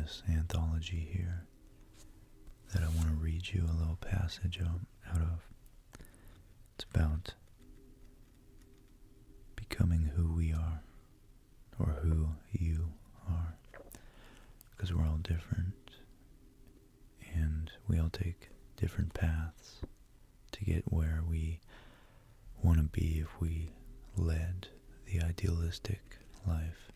this anthology here that I want to read you a little passage out of. It's about becoming who we are, or who you are, because we're all different, and we all take different paths to get where we want to be if we led the idealistic life.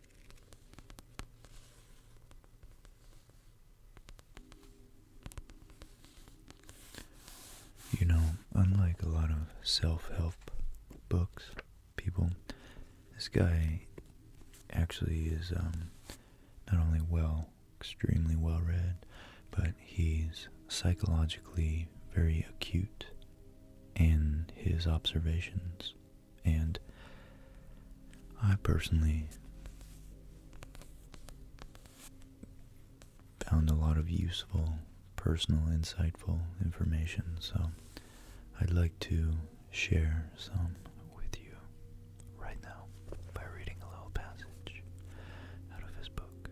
You know, unlike a lot of self-help books, this guy actually is not only extremely well read, but he's psychologically very acute in his observations. And I personally found a lot of useful, personal, insightful information, so I'd like to share some with you right now by reading a little passage out of his book.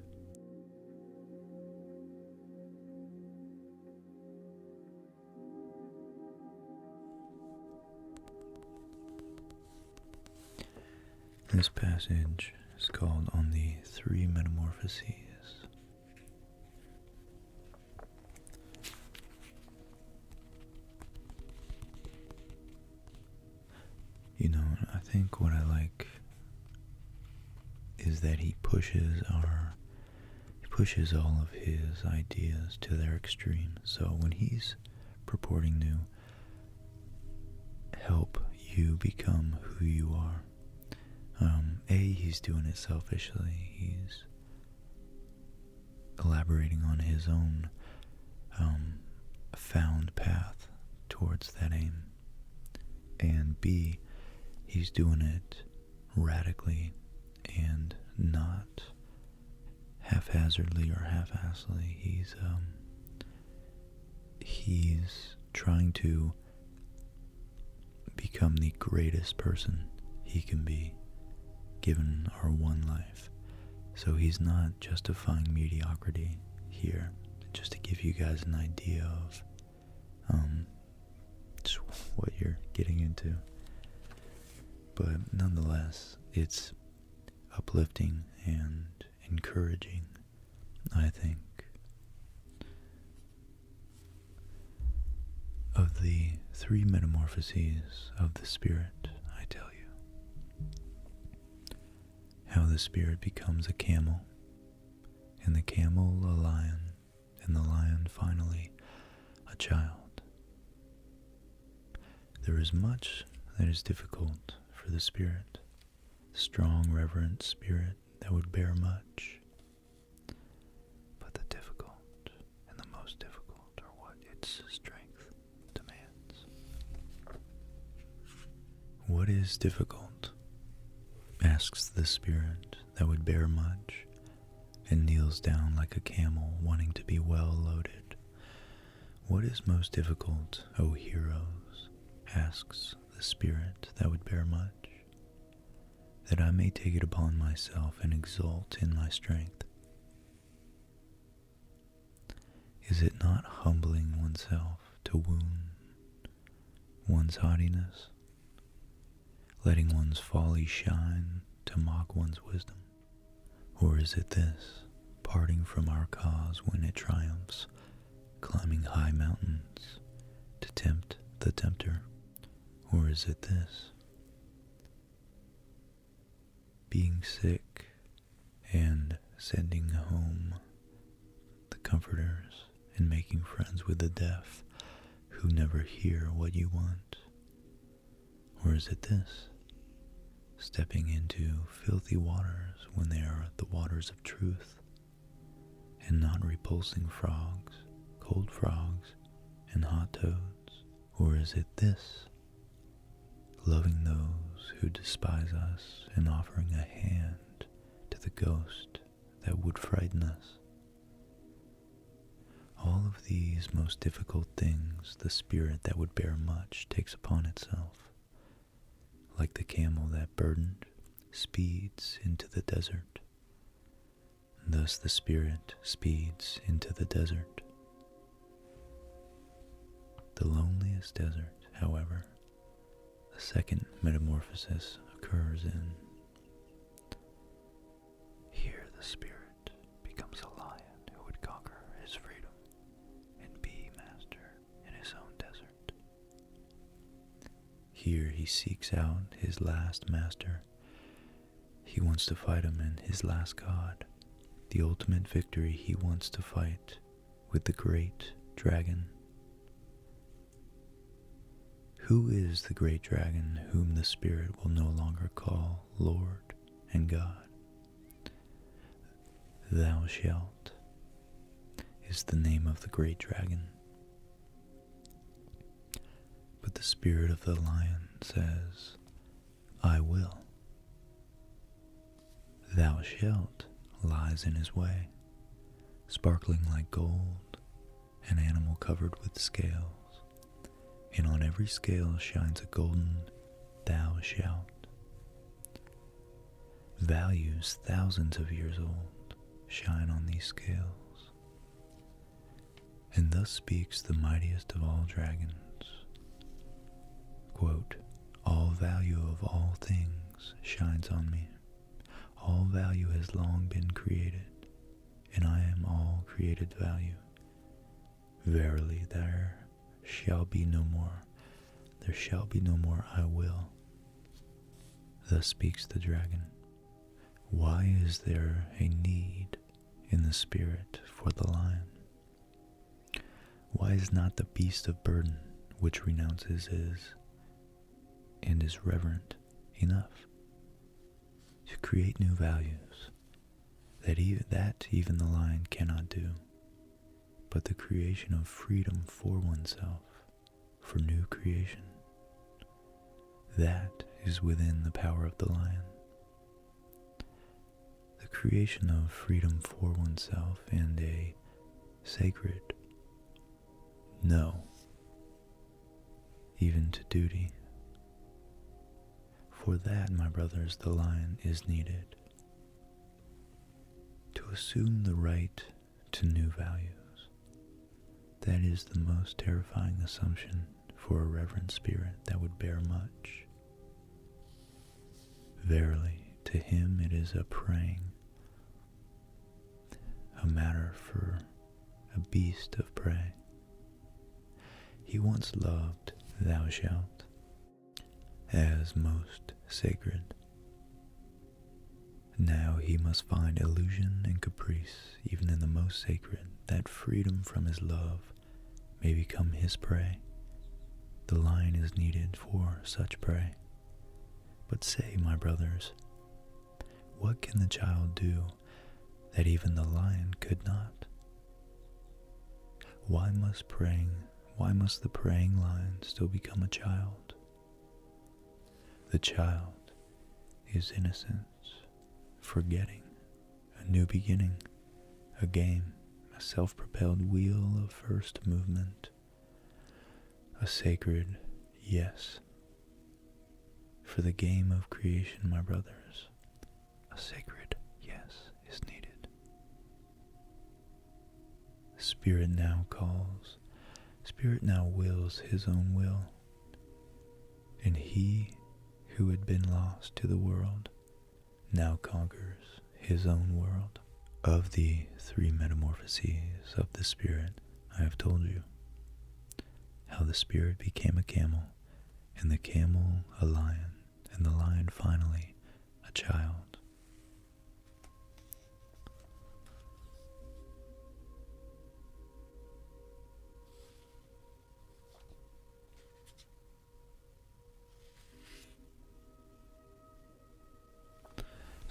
This passage is called On the Three Metamorphoses. You know, I think what I like is that he pushes all of his ideas to their extreme. So when he's purporting to help you become who you are, he's doing it selfishly. He's elaborating on his own found path towards that aim. And B, he's doing it radically and not haphazardly or half-assedly. He's trying to become the greatest person he can be given our one life. So he's not justifying mediocrity here, just to give you guys an idea of just what you're getting into. But nonetheless, it's uplifting and encouraging, I think. Of the three metamorphoses of the spirit, I tell you, how the spirit becomes a camel, and the camel a lion, and the lion finally a child. There is much that is difficult for the spirit, the strong, reverent spirit that would bear much. But the difficult and the most difficult are what its strength demands. What is difficult? Asks the spirit that would bear much, and kneels down like a camel wanting to be well loaded. What is most difficult, O heroes? Asks the spirit that would bear much, that I may take it upon myself and exult in my strength. Is it not humbling oneself to wound one's haughtiness, letting one's folly shine to mock one's wisdom? Or is it this, parting from our cause when it triumphs, climbing high mountains to tempt the tempter? Or is it this, being sick and sending home the comforters and making friends with the deaf who never hear what you want? Or is it this, stepping into filthy waters when they are the waters of truth, and not repulsing frogs, cold frogs, and hot toads? Or is it this, loving those who despise us and offering a hand to the ghost that would frighten us? All of these most difficult things the spirit that would bear much takes upon itself, like the camel that burdened speeds into the desert. Thus the spirit speeds into the desert. The loneliest desert, however, a second metamorphosis occurs in. Here the spirit becomes a lion who would conquer his freedom and be master in his own desert. Here he seeks out his last master. He wants to fight him in his last god. The ultimate victory he wants to fight with the great dragon. Who is the great dragon whom the spirit will no longer call Lord and God? Thou shalt is the name of the great dragon. But the spirit of the lion says, I will. Thou shalt lies in his way, sparkling like gold, an animal covered with scales, and on every scale shines a golden thou shalt. Values thousands of years old shine on these scales, and thus speaks the mightiest of all dragons. Quote, all value of all things shines on me. All value has long been created, and I am all created value. Verily there shall be no more. There shall be no more I will. Thus speaks the dragon. Why is there a need in the spirit for the lion? Why is not the beast of burden, which renounces his and is reverent, enough to create new values that even the lion cannot do, but the creation of freedom for oneself, for new creation? That is within the power of the lion. The creation of freedom for oneself and a sacred no, even to duty. For that, my brothers, the lion is needed. To assume the right to new values, that is the most terrifying assumption for a reverent spirit that would bear much. Verily, to him it is a preying, a matter for a beast of prey. He once loved thou shalt as most sacred. Now he must find illusion and caprice even in the most sacred, that freedom from his love may become his prey. The lion is needed for such prey. But say, my brothers, what can the child do that even the lion could not? Why must the preying lion still become a child? The child is innocence, forgetting, a new beginning, a game, a self-propelled wheel of first movement, a sacred yes. For the game of creation, my brothers, a sacred yes is needed. Spirit now calls, Spirit now wills his own will, and he who had been lost to the world now conquers his own world. Of the three metamorphoses of the spirit, I have told you how the spirit became a camel, and the camel a lion, and the lion finally a child.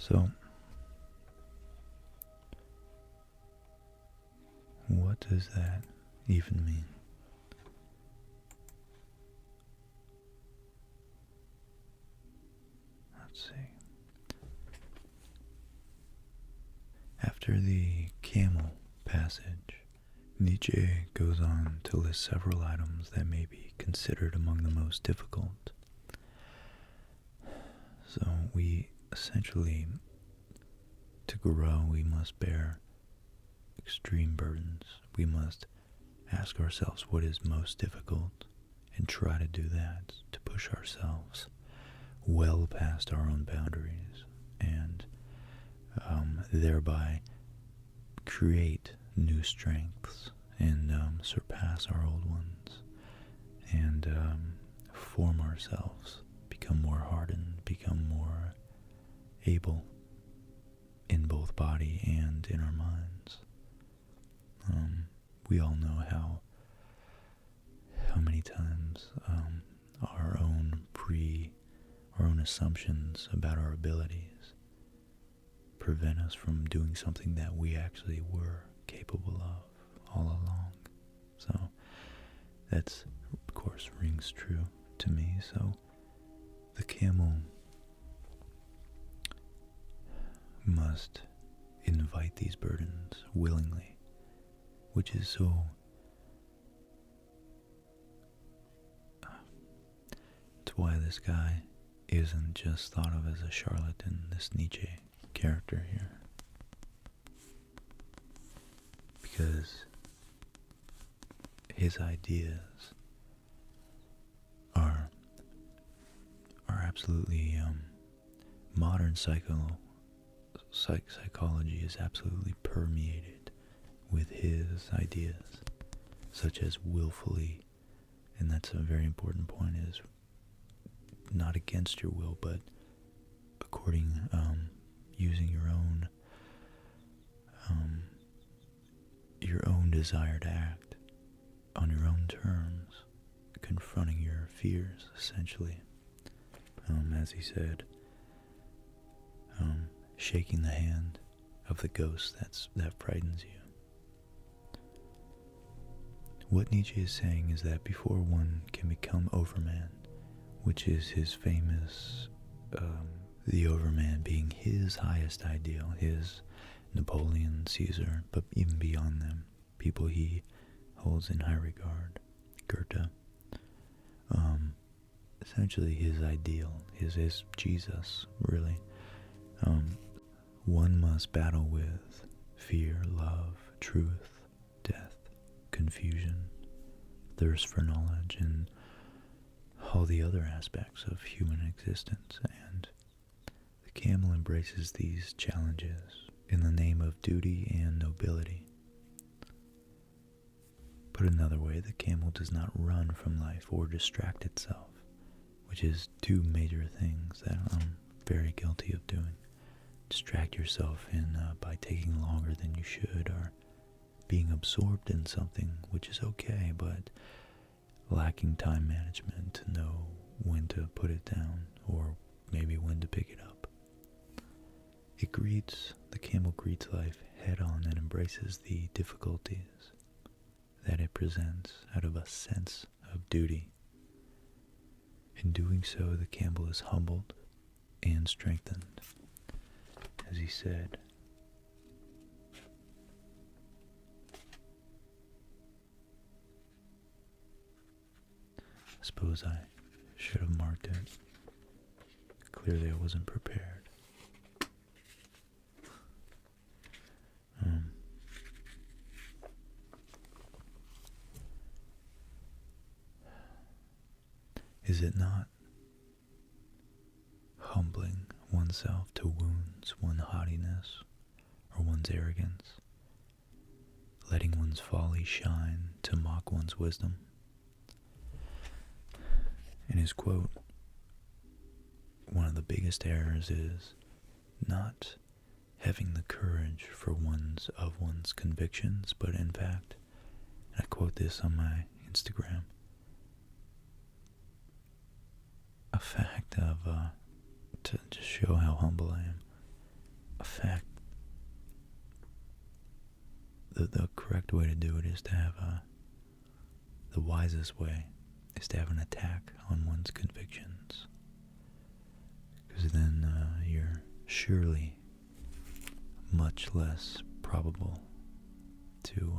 So, what does that even mean? Let's see. After the camel passage, Nietzsche goes on to list several items that may be considered among the most difficult. So we essentially to grow, we must bear extreme burdens. We must ask ourselves what is most difficult and try to do that, to push ourselves well past our own boundaries and thereby create new strengths and surpass our old ones and form ourselves, become more hardened, become more able in both body and in our minds. We all know how many times our own assumptions about our abilities prevent us from doing something that we actually were capable of all along. So that's, of course, rings true to me. So the camel must invite these burdens willingly, which is so it's why this guy isn't just thought of as a charlatan, this Nietzsche character here, because his ideas are absolutely modern psychology is absolutely permeated with his ideas, such as willfully, and that's a very important point, is not against your will, but according, using your own desire to act on your own terms, confronting your fears, essentially. As he said, shaking the hand of the ghost that frightens you. What Nietzsche is saying is that before one can become Overman, which is his famous, the Overman being his highest ideal, his Napoleon, Caesar, but even beyond them, people he holds in high regard, Goethe, essentially his ideal, his Jesus, really. One must battle with fear, love, truth, death, confusion, thirst for knowledge, and all the other aspects of human existence. And the camel embraces these challenges in the name of duty and nobility. Put another way, the camel does not run from life or distract itself, which is two major things that I'm very guilty of doing. Distract yourself by taking longer than you should, or being absorbed in something, which is okay, but lacking time management to know when to put it down, or maybe when to pick it up. The camel greets life head on and embraces the difficulties that it presents out of a sense of duty. In doing so, the camel is humbled and strengthened. As he said, I suppose I should have marked it. Clearly I wasn't prepared. Is it not humbling oneself to wounds one's haughtiness or one's arrogance, letting one's folly shine to mock one's wisdom? In his quote, one of the biggest errors is not having the courage for one's convictions, but in fact, and I quote this on my Instagram, a fact of, to just show how humble I am, a fact, the correct way to do it is to have the wisest way is to have an attack on one's convictions, because then you're surely much less probable to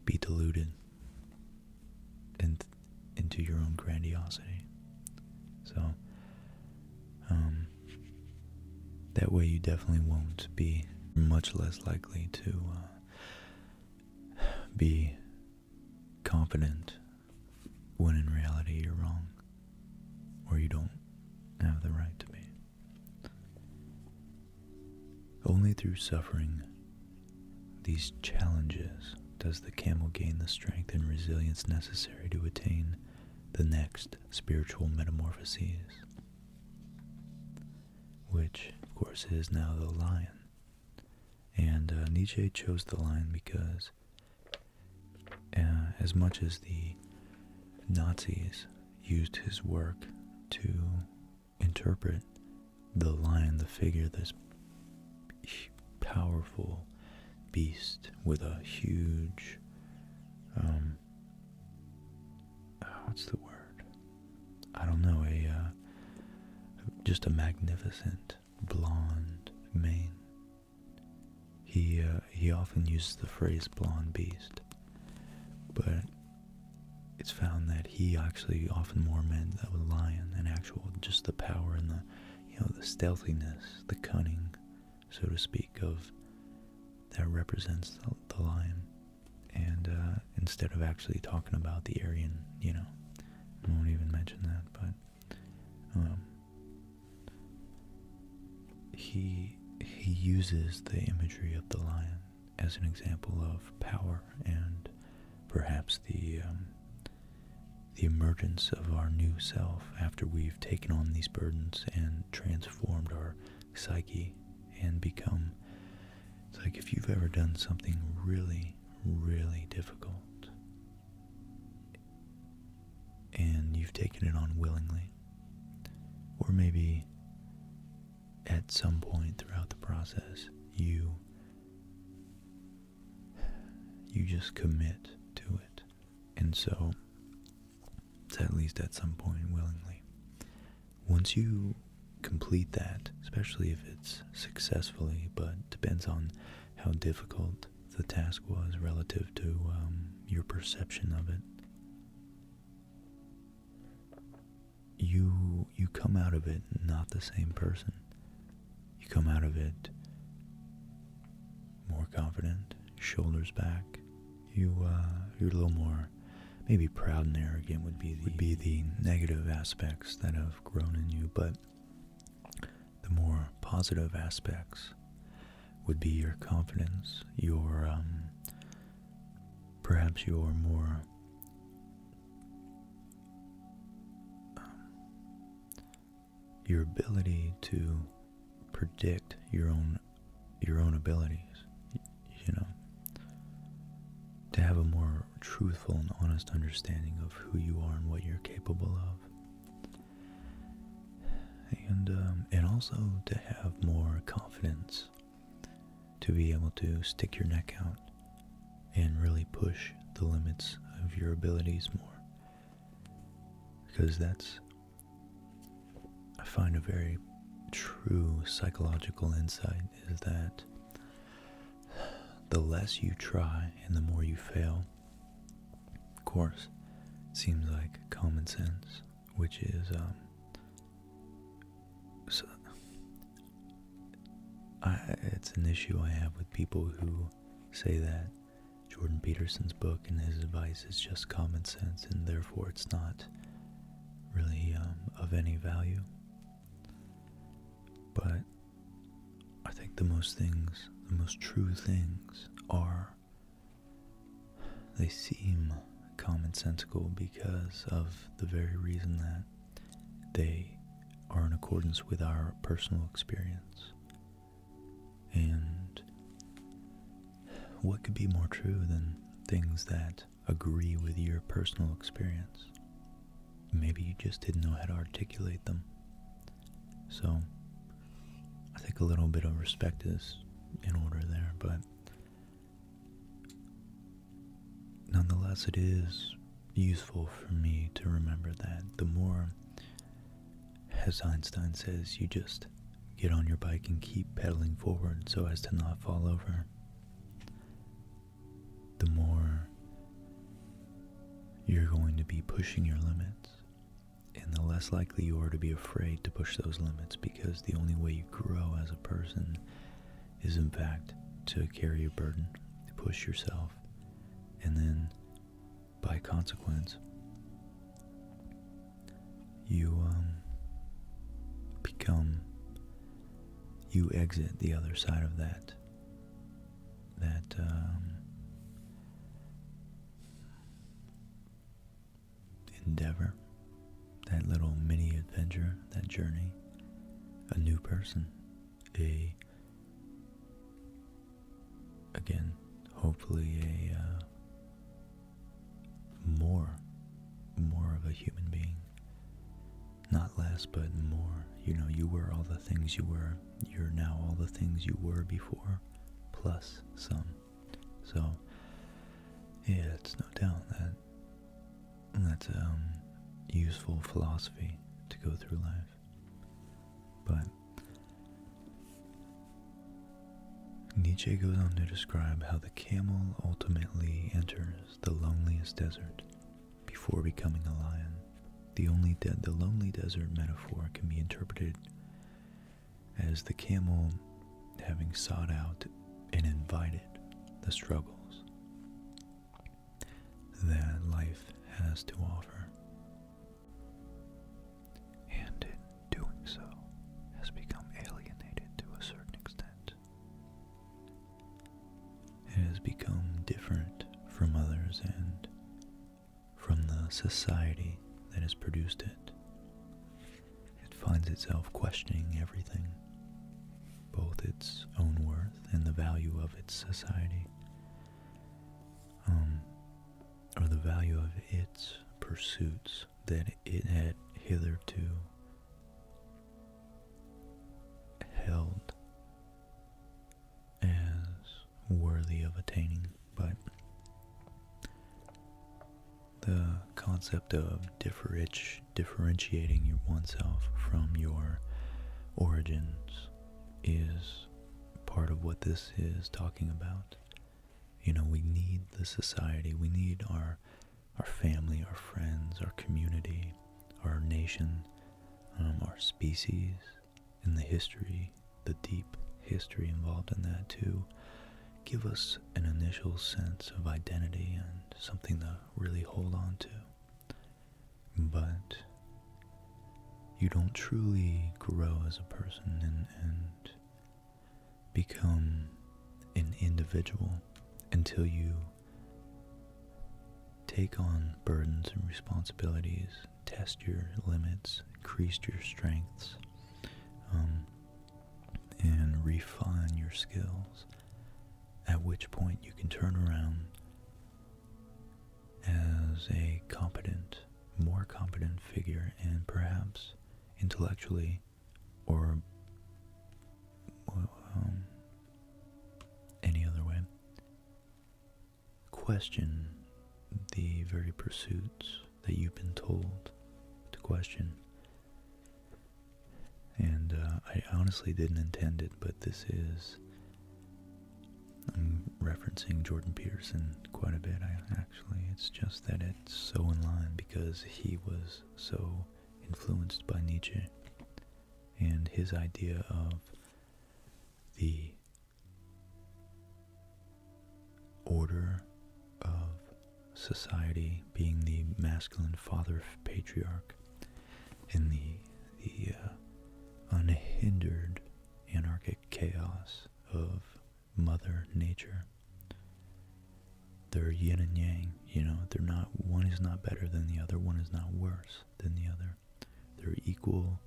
be deluded into your own grandiosity. So, That way you definitely won't be much less likely to be confident when in reality you're wrong, or you don't have the right to be. Only through suffering these challenges does the camel gain the strength and resilience necessary to attain the next spiritual metamorphoses, which, of course, is now the lion. And Nietzsche chose the lion because as much as the Nazis used his work to interpret the lion, the figure, this powerful beast with a huge, what's the word? I don't know, just a magnificent blonde mane. He often uses the phrase blonde beast, but it's found that he actually often more meant that with lion and actual just the power and the, the stealthiness, the cunning, so to speak, of that represents the lion. And instead of actually talking about the Aryan, I won't even mention that, but he uses the imagery of the lion as an example of power and perhaps the emergence of our new self after we've taken on these burdens and transformed our psyche and become. It's like if you've ever done something really, really difficult and you've taken it on willingly, or maybe at some point throughout the process you just commit to it, and so it's at least at some point willingly. Once you complete that, especially if it's successfully, but depends on how difficult the task was relative to your perception of it, you come out of it not the same person. You come out of it more confident, shoulders back. You're a little more, maybe proud and arrogant would be the negative aspects that have grown in you, but the more positive aspects would be your confidence, your perhaps your more your ability to predict your own abilities, to have a more truthful and honest understanding of who you are and what you're capable of, and also to have more confidence to be able to stick your neck out and really push the limits of your abilities more, because I find a very true psychological insight is that the less you try and the more you fail. Of course, it seems like common sense, which is it's an issue I have with people who say that Jordan Peterson's book and his advice is just common sense and therefore it's not really of any value. But I think the most true things they seem commonsensical because of the very reason that they are in accordance with our personal experience. And what could be more true than things that agree with your personal experience? Maybe you just didn't know how to articulate them. So I think a little bit of respect is in order there, but nonetheless it is useful for me to remember that the more, as Einstein says, you just get on your bike and keep pedaling forward so as to not fall over, the more you're going to be pushing your limits And the less likely you are to be afraid to push those limits, because the only way you grow as a person is, in fact, to carry a burden, to push yourself, and then, by consequence, you exit the other side of that endeavor, that little mini adventure, that journey, a new person, again, hopefully more of a human being, not less but more. You were all the things you were, you're now all the things you were before, plus some. So yeah, it's no doubt that's useful philosophy to go through life. But Nietzsche goes on to describe how the camel ultimately enters the loneliest desert before becoming a lion. The lonely desert metaphor can be interpreted as the camel having sought out and invited the struggles that life has to offer, and in doing so has become alienated to a certain extent. It has become different from others and from the society that has produced it. It finds itself questioning everything, both its own worth and the value of its society, or the value of its pursuits that it had hitherto held as worthy of attaining. But the concept of differentiating oneself from your origins is part of what this is talking about. We need the society, we need our family, our friends, our community, our nation, our species, and the history, the deep history involved in that, to give us an initial sense of identity and something to really hold on to. But you don't truly grow as a person and become an individual until you take on burdens and responsibilities, test your limits, increase your strengths, and refine your skills, at which point you can turn around as a more competent figure, and perhaps intellectually or any other way, question the very pursuits that you've been told to question. And I honestly didn't intend it, but I'm referencing Jordan Peterson quite a bit, actually. It's just that it's so in line because he was so influenced by Nietzsche and his idea of the order of society being the masculine father patriarch and the unhindered anarchic chaos of Mother Nature. They're yin and yang, they're not, one is not better than the other, one is not worse than the other. They're equally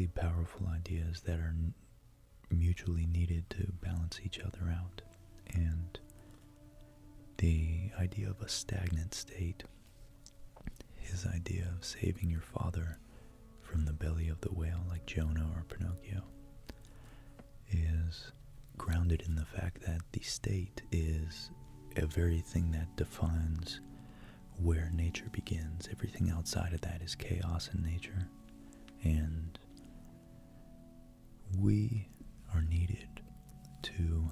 powerful ideas that are mutually needed to balance each other out. And the idea of a stagnant state, his idea of saving your father from the belly of the whale like Jonah or Pinocchio, is grounded in the fact that the state is a very thing that defines where nature begins. Everything outside of that is chaos in nature, and we are needed to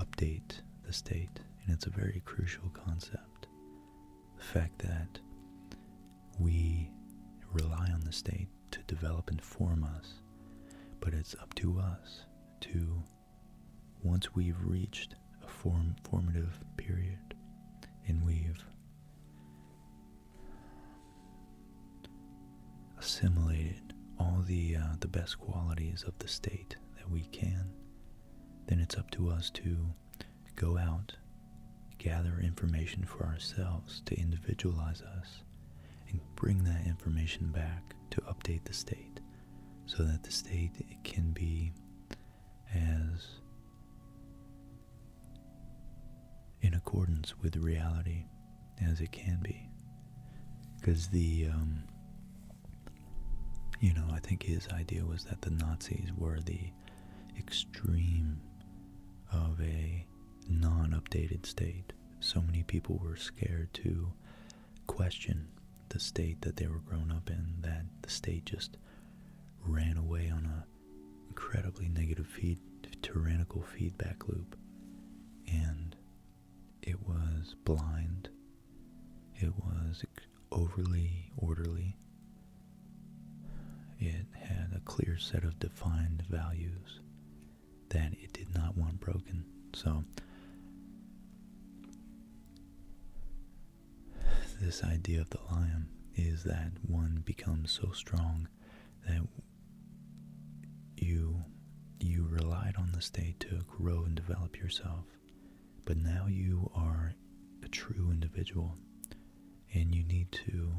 update the state, and it's a very crucial concept. the fact that we rely on the state to develop and form us, but it's up to us to, once we've reached a formative period and we've assimilated all the best qualities of the state that we can, then it's up to us to go out, gather information for ourselves to individualize us, and bring that information back to update the state so that the state can be as in accordance with reality as it can be. Because I think his idea was that the Nazis were the extreme of a non-updated state. So many people were scared to question the state that they were grown up in, that the state just ran away on a incredibly negative tyrannical feedback loop, and it was blind, it was overly orderly, it had a clear set of defined values that it did not want broken. So this idea of the lion is that one becomes so strong that you relied on the state to grow and develop yourself, but now you are a true individual, and you need to,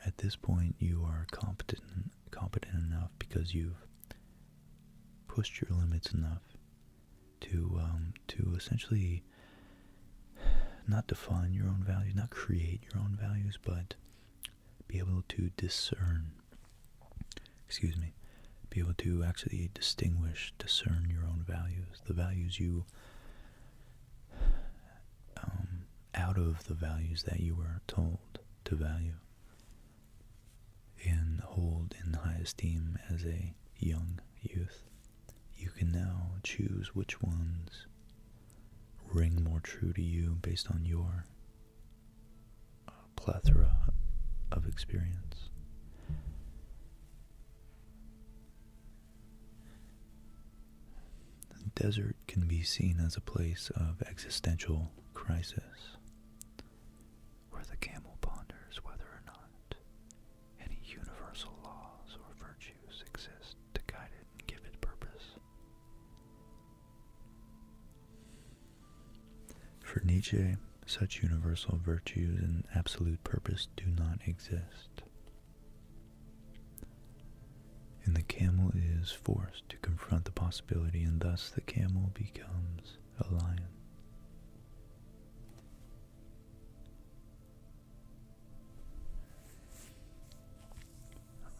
at this point you are competent enough because you've pushed your limits enough to essentially not define your own values, not create your own values, but be able to be able to actually discern your own values, the values you, out of the values that you were told to value and hold in high esteem as a young youth. You can now choose which ones ring more true to you based on your plethora of experience. The desert can be seen as a place of existential crisis, where the camel ponders whether or not any universal laws or virtues exist to guide it and give it purpose. For Nietzsche, such universal virtues and absolute purpose do not exist. And the camel is forced to confront the possibility, and thus the camel becomes a lion.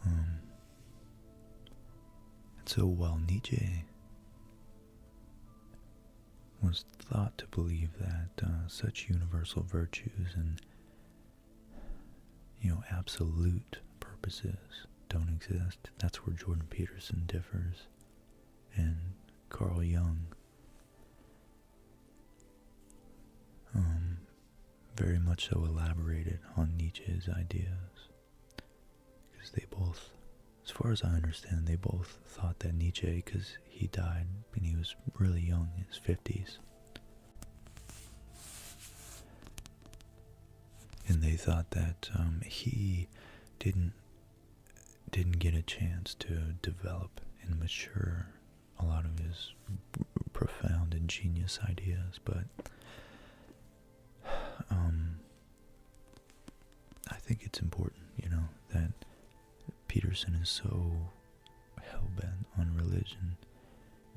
And so while Nietzsche was thought to believe that such universal virtues and absolute purposes don't exist, that's where Jordan Peterson differs, and Carl Jung very much so elaborated on Nietzsche's ideas, because they both, as far as I understand, they both thought that Nietzsche, because he died when he was really young, in his 50s, and they thought that he didn't get a chance to develop and mature a lot of his profound and genius ideas, but I think it's important, that Peterson is so hell-bent on religion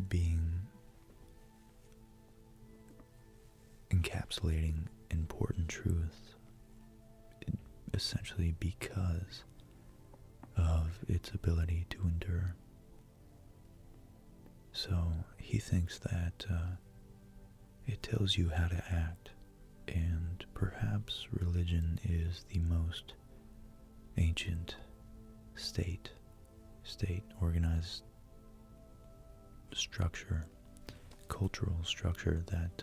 being encapsulating important truths, essentially because of its ability to endure. So he thinks that it tells you how to act, and perhaps religion is the most ancient state organized structure, cultural structure that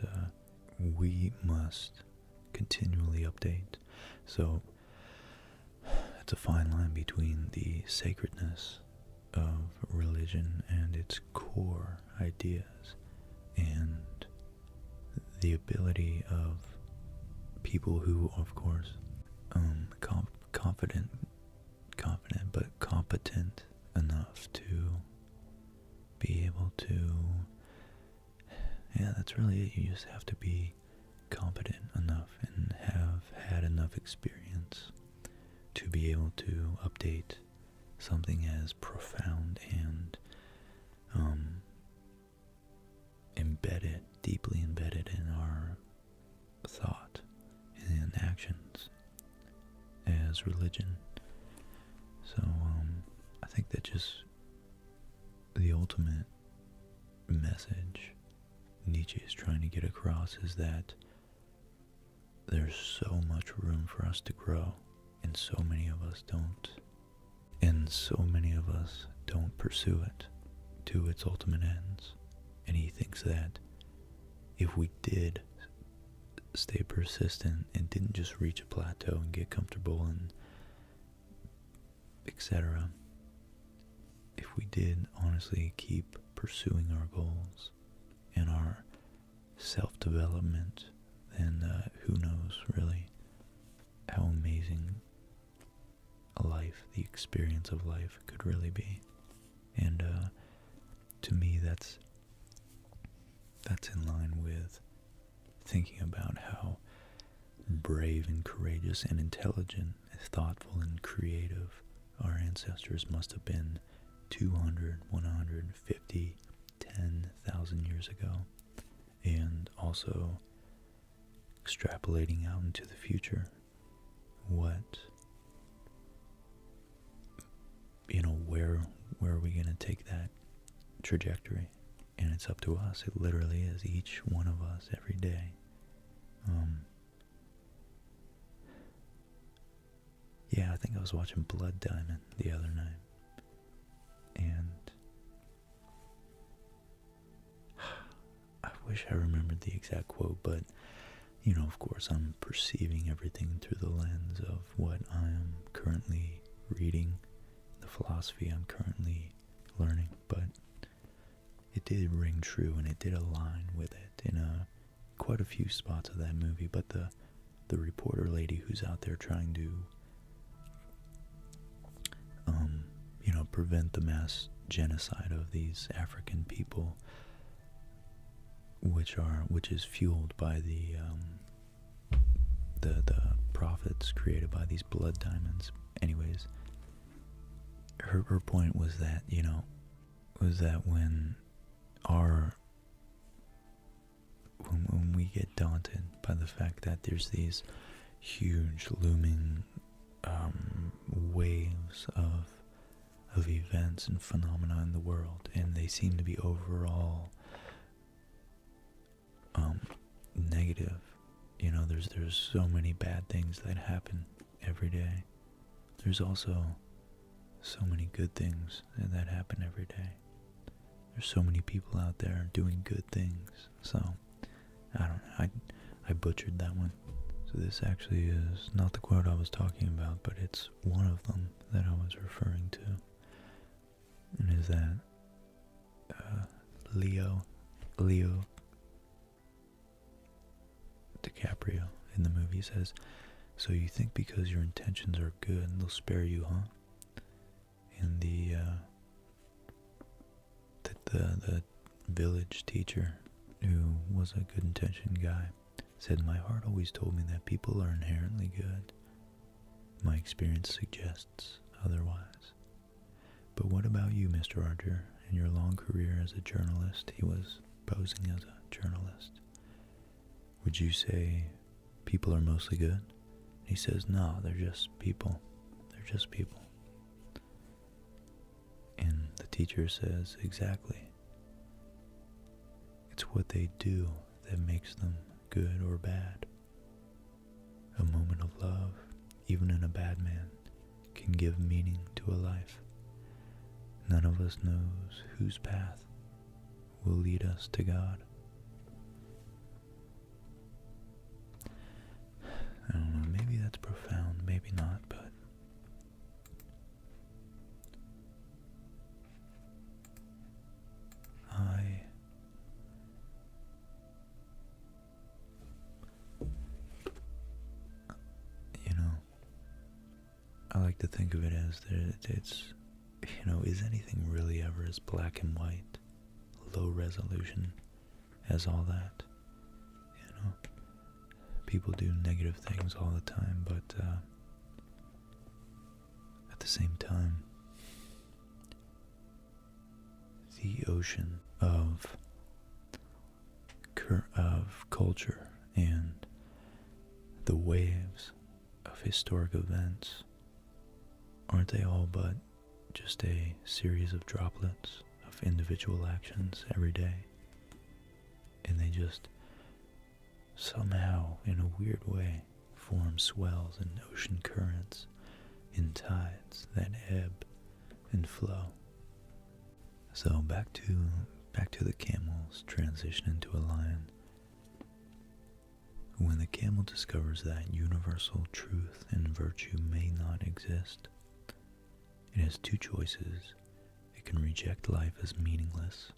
we must continually update. So it's a fine line between the sacredness of religion and its core ideas, and the ability of people who, of course, confident but competent enough to be able to, yeah, that's really it. You just have to be competent enough and have had enough experience to be able to update something as profound and embedded, deeply embedded in our thought and actions as religion. So I think that just the ultimate message Nietzsche is trying to get across is that there's so much room for us to grow, and so many of us don't. And so many of us don't pursue it to its ultimate ends. And he thinks that if we did stay persistent and didn't just reach a plateau and get comfortable and etc., if we did honestly keep pursuing our goals and our self-development, then who knows really how amazing a life, the experience of life, could really be. And to me, that's in line with thinking about how brave and courageous and intelligent and thoughtful and creative our ancestors must have been 200, 150, 10,000 years ago. And also extrapolating out into the future, where are we going to take that trajectory? And it's up to us. It literally is, each one of us, every day. Yeah, I think I was watching Blood Diamond the other night, and I wish I remembered the exact quote, but, of course, I'm perceiving everything through the lens of what I am currently reading, the philosophy I'm currently learning, but it did ring true, and it did align with it in quite a few spots of that movie. But the reporter lady who's out there trying to prevent the mass genocide of these African people, which is fueled by the profits created by these blood diamonds. Anyways, her point was that when we get daunted by the fact that there's these huge looming waves of events and phenomena in the world, and they seem to be overall negative. There's so many bad things that happen every day. There's also so many good things that happen every day. There's so many people out there doing good things. So I don't know, I butchered that one. So this actually is not the quote I was talking about, but it's one of them that I was referring to. And is that Leo DiCaprio in the movie says, "So you think because your intentions are good, they'll spare you, huh?" And the village teacher, who was a good-intentioned guy, said, "My heart always told me that people are inherently good. My experience suggests otherwise. But what about you, Mr. Archer, in your long career as a journalist?" He was posing as a journalist. "Would you say people are mostly good?" He says, "No, they're just people. They're just people." And the teacher says, "Exactly. It's what they do that makes them good or bad. A moment of love, even in a bad man, can give meaning to a life. None of us knows whose path will lead us to God." like to think of it as that it's, is anything really ever as black and white, low resolution as all that? People do negative things all the time, but at the same time, the ocean of culture and the waves of historic events, aren't they all but just a series of droplets of individual actions every day? And they just somehow, in a weird way, form swells and ocean currents in tides that ebb and flow. So back to the camel's transition into a lion. When the camel discovers that universal truth and virtue may not exist, it has two choices. It can reject life as meaningless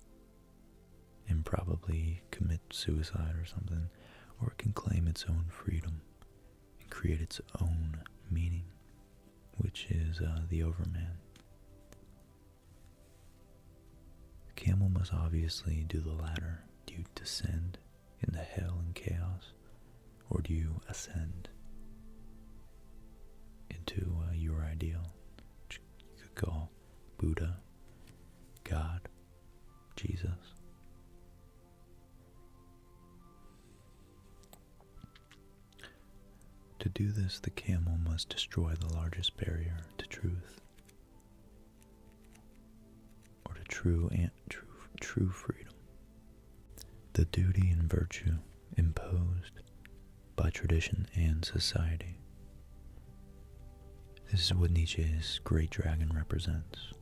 and probably commit suicide or something, or it can claim its own freedom and create its own meaning, which is the Overman. The camel must obviously do the latter. Do you descend into hell and chaos, or do you ascend into your ideal, which you could call Buddha, God, Jesus? To do this, the camel must destroy the largest barrier to truth, or to true freedom. The duty and virtue imposed by tradition and society. This is what Nietzsche's great dragon represents.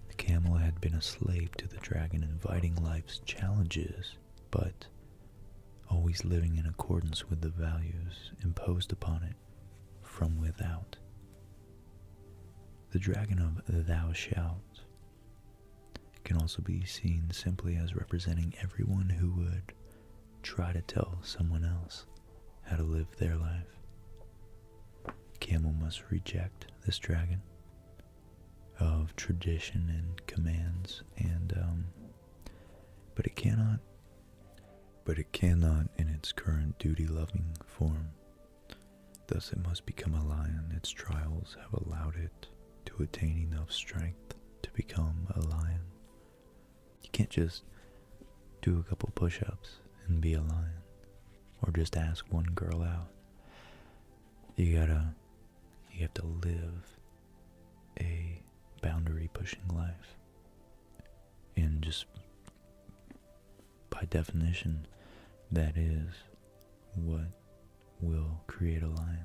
The camel had been a slave to the dragon, inviting life's challenges, but always living in accordance with the values imposed upon it from without. The dragon of thou shalt can also be seen simply as representing everyone who would try to tell someone else how to live their life. Camel must reject this dragon of tradition and commands, and but it cannot in its current duty-loving form. Thus it must become a lion. Its trials have allowed it to attain enough strength to become a lion. You can't just do a couple push-ups and be a lion, or just ask one girl out. You have to live a boundary-pushing life, and just by definition, that is what will create a lion.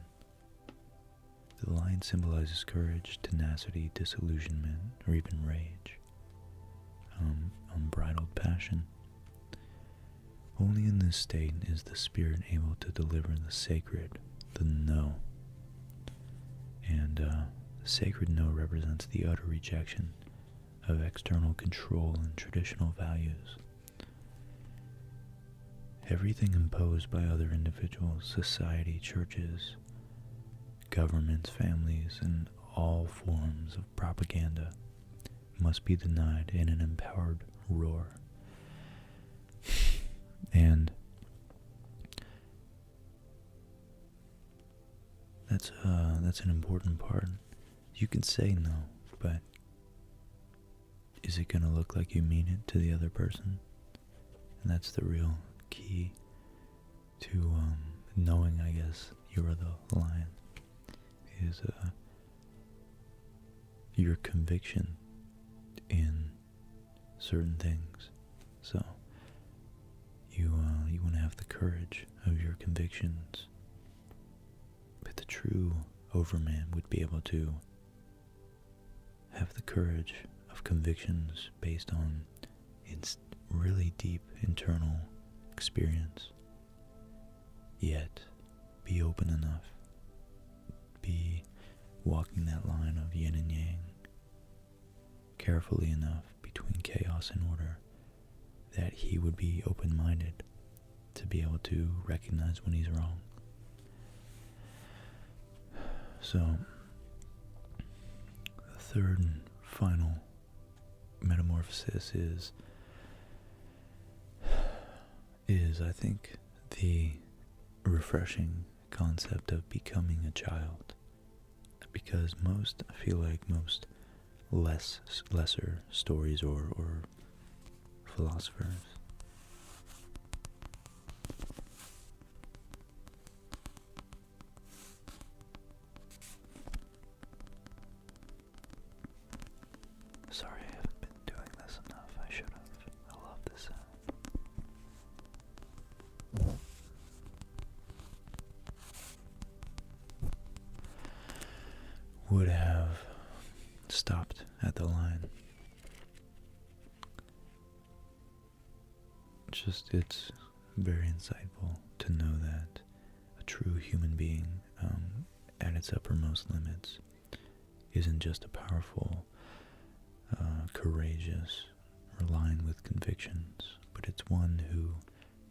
The lion symbolizes courage, tenacity, disillusionment, or even rage, unbridled passion. Only in this state is the spirit able to deliver the sacred, the no. And the sacred no represents the utter rejection of external control and traditional values. Everything imposed by other individuals, society, churches, governments, families, and all forms of propaganda must be denied in an empowered roar. And that's an important part. You can say no, but is it going to look like you mean it to the other person? And that's the real key to knowing, I guess, you're the lion, is your conviction in certain things. So you want to have the courage of your convictions, but the true overman would be able to have the courage of convictions based on really deep internal experience, yet be open enough, be walking that line of yin and yang carefully enough between chaos and order, that he would be open-minded to be able to recognize when he's wrong. So third and final metamorphosis is I think the refreshing concept of becoming a child, because I feel like most lesser stories or philosophers sorry, I haven't been doing this enough. I should have. I love this sound. Would have stopped at the line. It's very insightful to know that a true human being, at its uppermost limits, isn't just a powerful, courageous, or line with convictions, but it's one who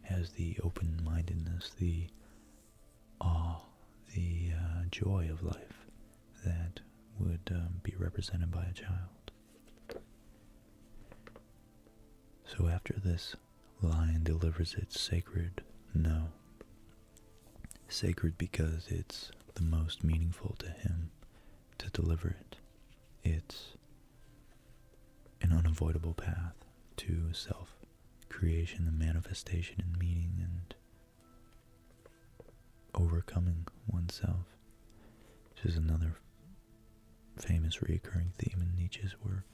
has the open-mindedness, the awe, the joy of life that would be represented by a child. So after this lion delivers its sacred no, sacred because it's the most meaningful to him to deliver it, it's an unavoidable path to self-creation, the manifestation and meaning, and overcoming oneself, which is another famous recurring theme in Nietzsche's work.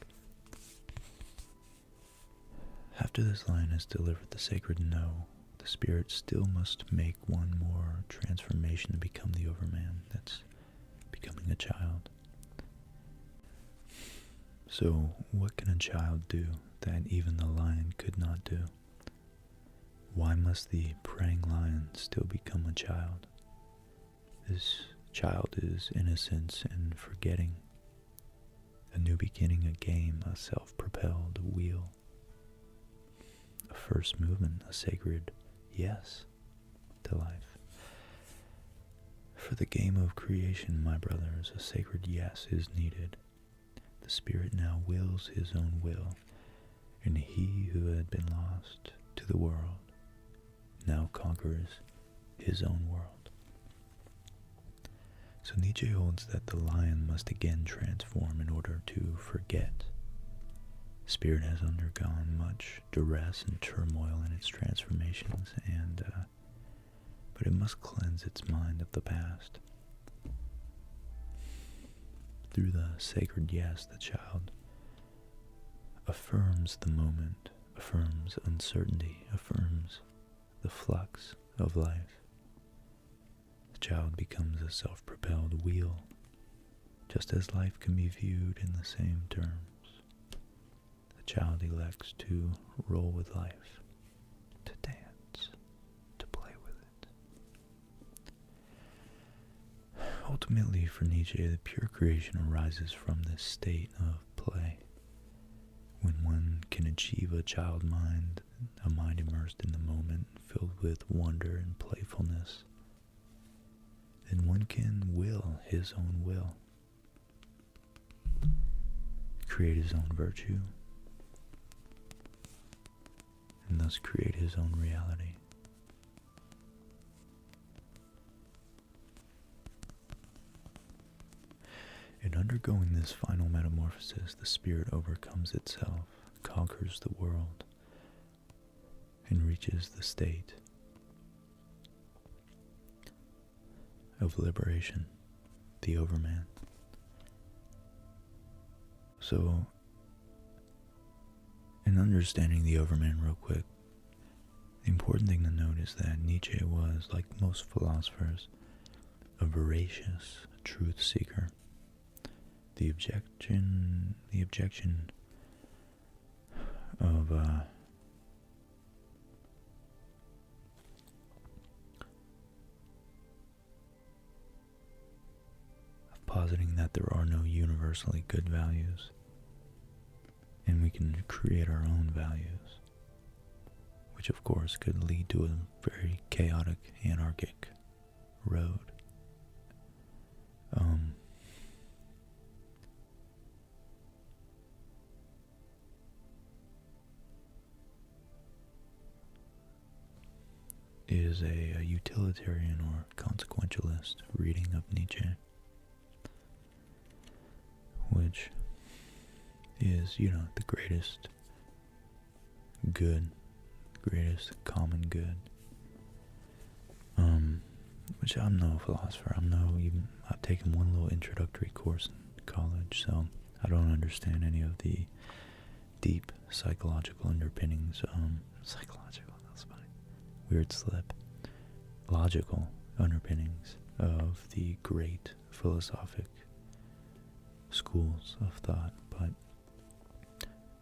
After this lion has delivered the sacred no, the spirit still must make one more transformation to become the overman. That's becoming a child. So what can a child do that even the lion could not do? Why must the preying lion still become a child? This child is innocence and forgetting, a new beginning, a game, a self-propelled wheel, a first movement, a sacred yes to life. For the game of creation, my brothers, a sacred yes is needed. The spirit now wills his own will, and he who had been lost to the world now conquers his own world. So Nietzsche holds that the lion must again transform in order to forget. Spirit has undergone much duress and turmoil in its transformations, but it must cleanse its mind of the past. Through the sacred yes, the child affirms the moment, affirms uncertainty, affirms the flux of life. The child becomes a self-propelled wheel, just as life can be viewed in the same terms. The child elects to roll with life, to dance, to play with it. Ultimately, for Nietzsche, the pure creation arises from this state of play. When one can achieve a child mind, a mind immersed in the moment, filled with wonder and playfulness, then one can will his own will, create his own virtue, and thus create his own reality. In undergoing this final metamorphosis, the spirit overcomes itself, conquers the world, and reaches the state of liberation, the overman. So, in understanding the overman real quick, the important thing to note is that Nietzsche was, like most philosophers, a voracious truth seeker. The objection of positing that there are no universally good values, and we can create our own values, which of course could lead to a very chaotic, anarchic road. is a utilitarian or consequentialist reading of Nietzsche, which is, the greatest good, greatest common good. Which I'm no philosopher. I've taken one little introductory course in college, so I don't understand any of the deep psychological underpinnings. Psychological, that's funny. Weird slip. Logical underpinnings of the great philosophic schools of thought, but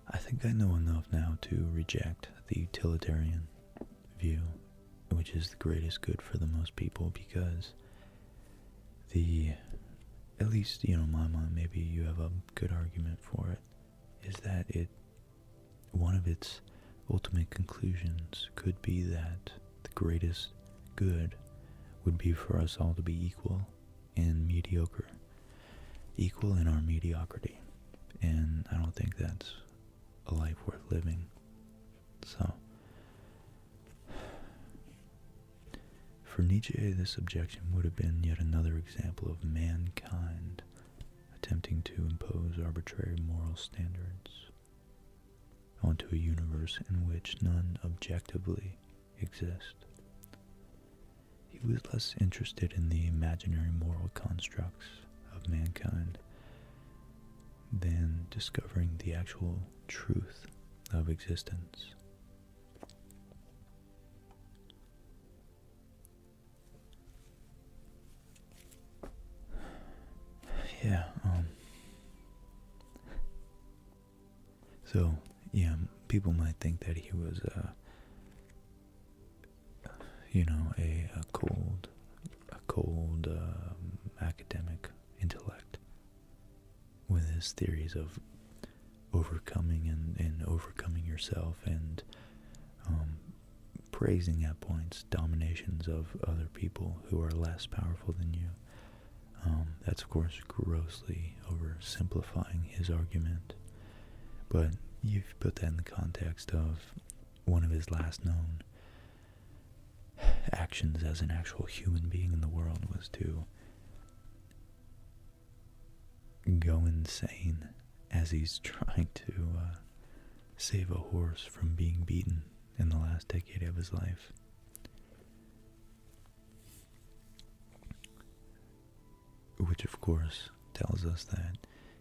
I think I know enough now to reject the utilitarian view, which is the greatest good for the most people, because at least, in my mind, maybe you have a good argument for it, is that one of its ultimate conclusions could be that the greatest good would be for us all to be equal and mediocre, equal in our mediocrity, and I don't think that's a life worth living. So, for Nietzsche, this objection would have been yet another example of mankind attempting to impose arbitrary moral standards onto a universe in which none objectively exist. He was less interested in the imaginary moral constructs of mankind than discovering the actual truth of existence. People might think that he was, a cold academic intellect with his theories of overcoming and overcoming yourself and praising at points dominations of other people who are less powerful than you. That's, of course, grossly oversimplifying his argument, but you've put that in the context of one of his last known actions as an actual human being in the world was to go insane as he's trying to save a horse from being beaten in the last decade of his life. Which, of course, tells us that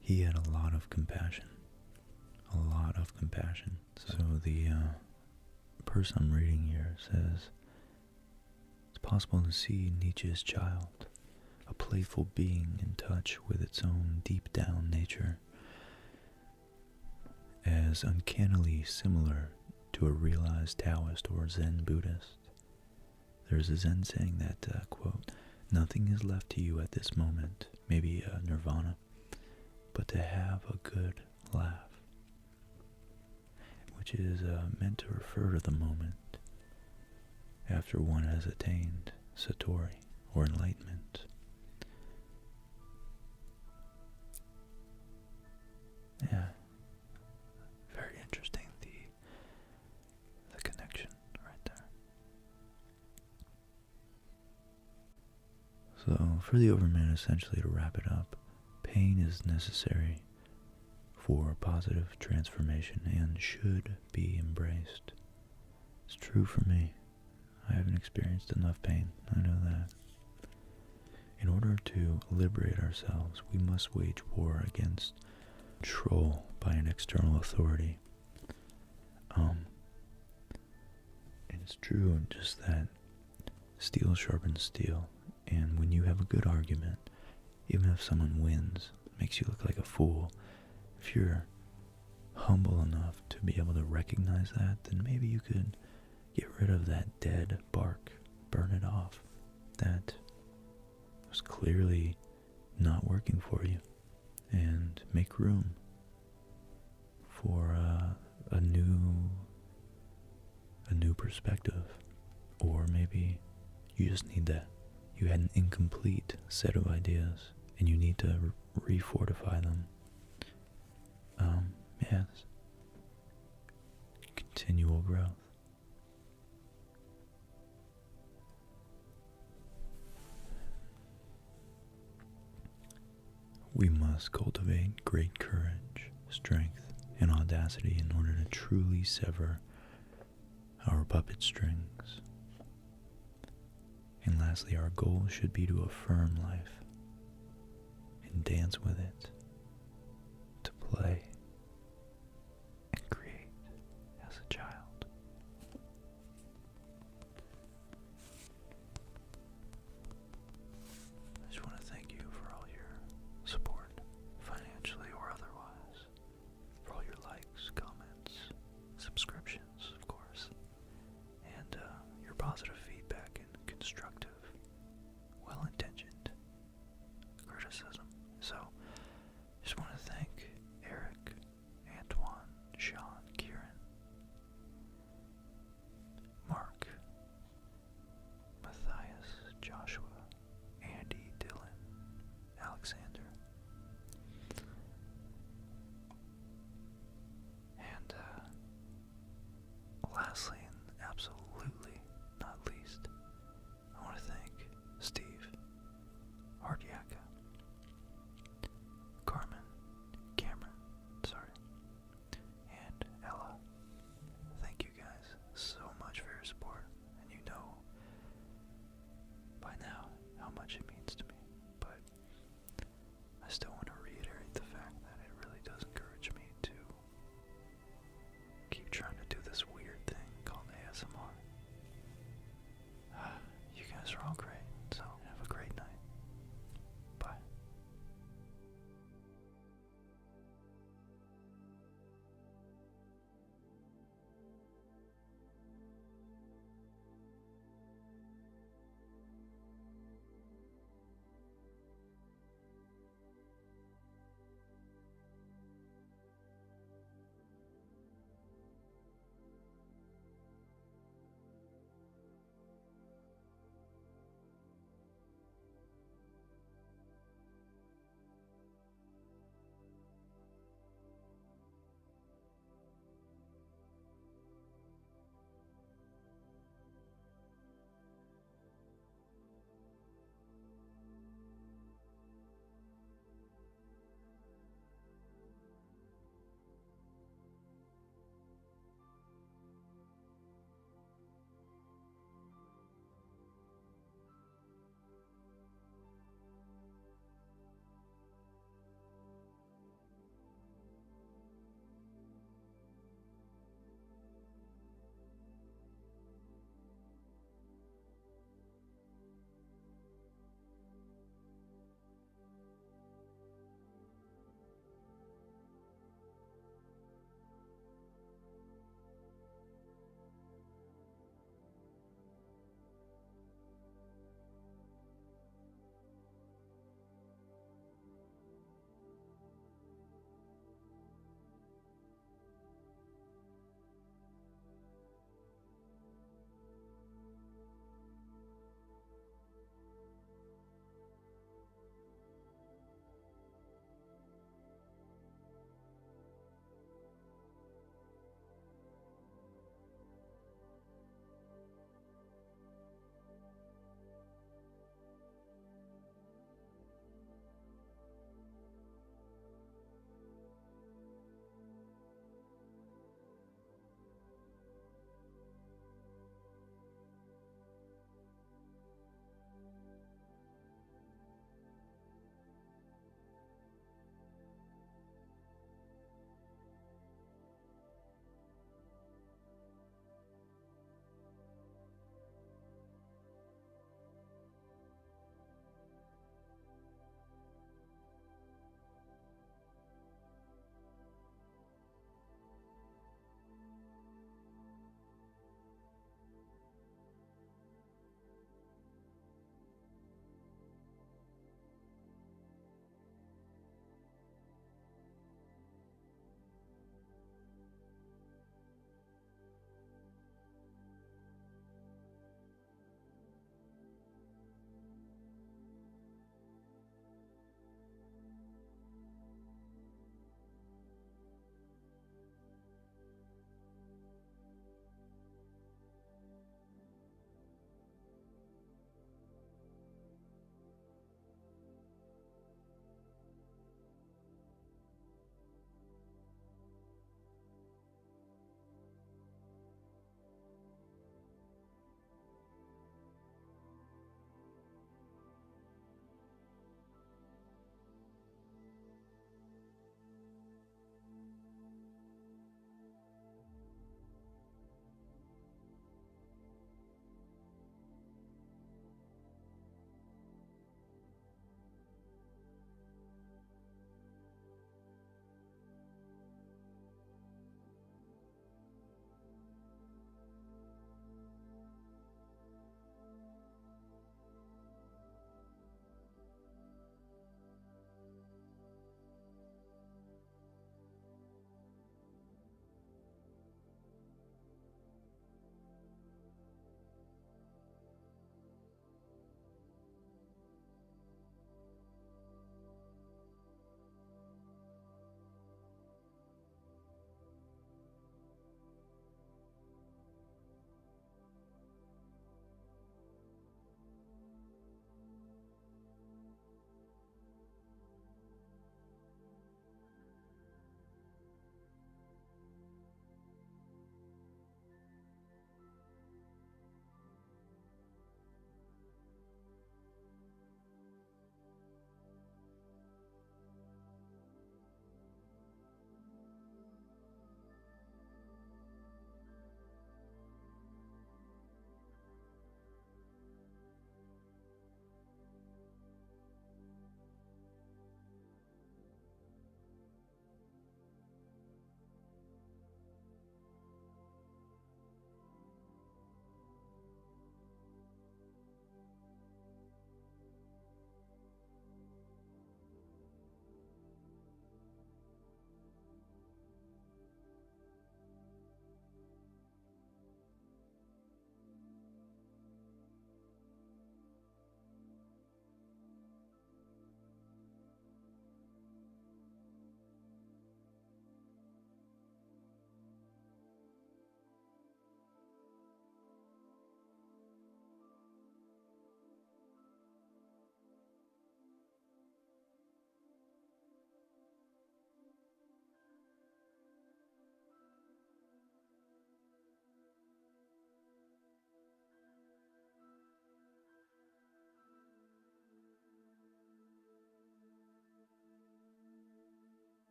he had a lot of compassion. A lot of compassion. So the person I'm reading here says, it's possible to see Nietzsche's child, a playful being in touch with its own deep-down nature, as uncannily similar to a realized Taoist or Zen Buddhist. There's a Zen saying that, quote, nothing is left to you at this moment, maybe nirvana, but to have a good laugh, which is meant to refer to the moment after one has attained satori, or enlightenment. Yeah, very interesting, the connection right there. So, for the Overman, essentially, to wrap it up, pain is necessary for positive transformation and should be embraced. It's true for me. I haven't experienced enough pain, I know that. In order to liberate ourselves, we must wage war against control by an external authority. And it's true just that steel sharpens steel, and when you have a good argument, even if someone wins, makes you look like a fool, if you're humble enough to be able to recognize that, then maybe you could get rid of that dead bark, burn it off. That was clearly not working for you, and make room for a new perspective. Or maybe you just need that. You had an incomplete set of ideas, and you need to refortify them. Yes. Continual growth. We must cultivate great courage, strength, and audacity in order to truly sever our puppet strings. And lastly, our goal should be to affirm life and dance with it, to play and create as a child. I just want to thank you for all your support, financially or otherwise, for all your likes, comments, subscriptions, of course, and your positive feedback and constructive